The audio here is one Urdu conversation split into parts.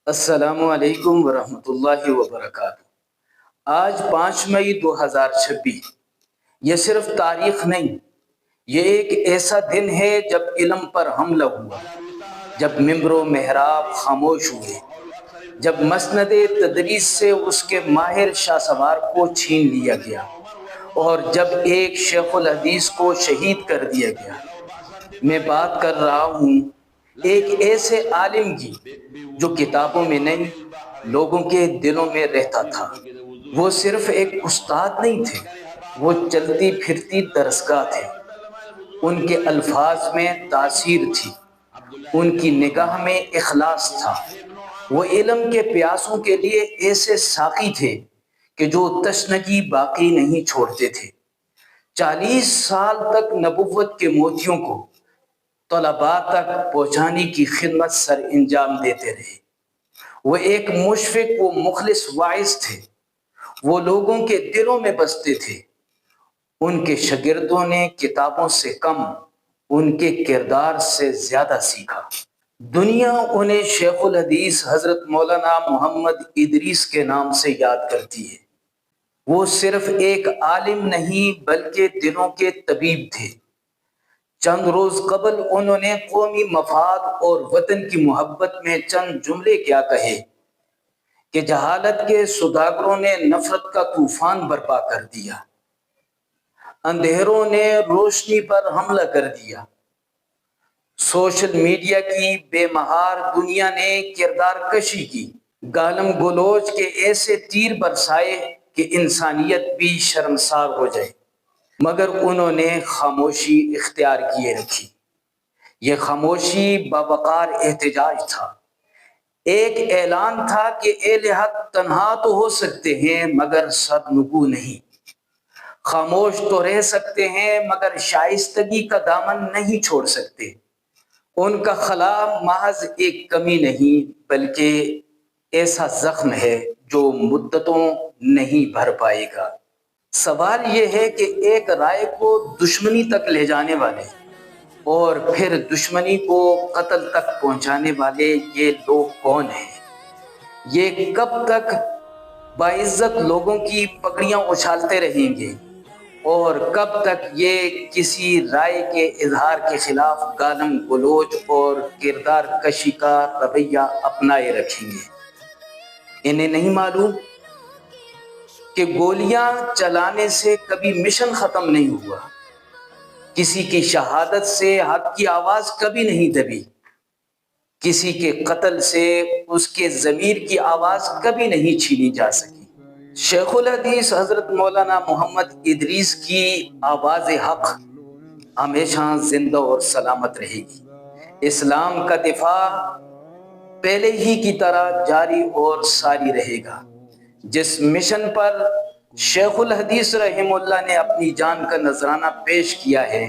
السلام علیکم ورحمۃ اللہ وبرکاتہ۔ آج 5 مئی 2026، یہ صرف تاریخ نہیں، یہ ایک ایسا دن ہے جب علم پر حملہ ہوا، جب ممبر و محراب خاموش ہوئے، جب مسند تدریس سے اس کے ماہر شاہ سوار کو چھین لیا گیا، اور جب ایک شیخ الحدیث کو شہید کر دیا گیا۔ میں بات کر رہا ہوں ایک ایسے عالم کی جو کتابوں میں نہیں، لوگوں کے دلوں میں رہتا تھا۔ وہ صرف ایک استاد نہیں تھے، وہ چلتی پھرتی درسگاہ تھے۔ ان کے الفاظ میں تاثیر تھی، ان کی نگاہ میں اخلاص تھا۔ وہ علم کے پیاسوں کے لیے ایسے ساقی تھے کہ جو تشنگی باقی نہیں چھوڑتے تھے۔ 40 سال تک نبوت کے موتیوں کو طلباء تک پہنچانے کی خدمت سر انجام دیتے رہے۔ وہ ایک مشفق و مخلص واعظ تھے، وہ لوگوں کے دلوں میں بستے تھے۔ ان کے شاگردوں نے کتابوں سے کم، ان کے کردار سے زیادہ سیکھا۔ دنیا انہیں شیخ الحدیث حضرت مولانا محمد ادریس کے نام سے یاد کرتی ہے۔ وہ صرف ایک عالم نہیں بلکہ دلوں کے طبیب تھے۔ چند روز قبل انہوں نے قومی مفاد اور وطن کی محبت میں چند جملے کیا کہے کہ جہالت کے سوداگروں نے نفرت کا طوفان برپا کر دیا، اندھیروں نے روشنی پر حملہ کر دیا، سوشل میڈیا کی بے مہار دنیا نے کردار کشی کی، گالم گلوچ کے ایسے تیر برسائے کہ انسانیت بھی شرمسار ہو جائے، مگر انہوں نے خاموشی اختیار کیے رکھی۔ یہ خاموشی باوقار احتجاج تھا، ایک اعلان تھا کہ اہل حق تنہا تو ہو سکتے ہیں مگر سرنگو نہیں، خاموش تو رہ سکتے ہیں مگر شائستگی کا دامن نہیں چھوڑ سکتے۔ ان کا خلا محض ایک کمی نہیں بلکہ ایسا زخم ہے جو مدتوں نہیں بھر پائے گا۔ سوال یہ ہے کہ ایک رائے کو دشمنی تک لے جانے والے اور پھر دشمنی کو قتل تک پہنچانے والے یہ لوگ کون ہیں؟ یہ کب تک باعزت لوگوں کی پگڑیاں اچھالتے رہیں گے اور کب تک یہ کسی رائے کے اظہار کے خلاف گالم گلوچ اور کردار کشی کا رویہ اپنائے رکھیں گے؟ انہیں نہیں معلوم کہ گولیاں چلانے سے کبھی مشن ختم نہیں ہوا، کسی کی شہادت سے حق کی آواز کبھی نہیں دبی، کسی کے قتل سے اس کے ضمیر کی آواز کبھی نہیں چھینی جا سکی۔ شیخ الحدیث حضرت مولانا محمد ادریس کی آواز حق ہمیشہ زندہ اور سلامت رہے گی۔ اسلام کا دفاع پہلے ہی کی طرح جاری اور ساری رہے گا۔ جس مشن پر شیخ الحدیث رحمہ اللہ نے اپنی جان کا نذرانہ پیش کیا ہے،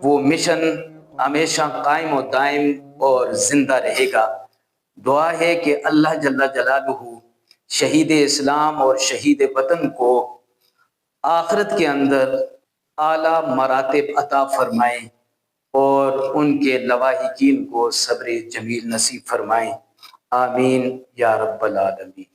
وہ مشن ہمیشہ قائم و دائم اور زندہ رہے گا۔ دعا ہے کہ اللہ جل جلالہ شہید اسلام اور شہید وطن کو آخرت کے اندر اعلیٰ مراتب عطا فرمائیں اور ان کے لواحقین کو صبر جمیل نصیب فرمائیں۔ آمین یا رب العالمین۔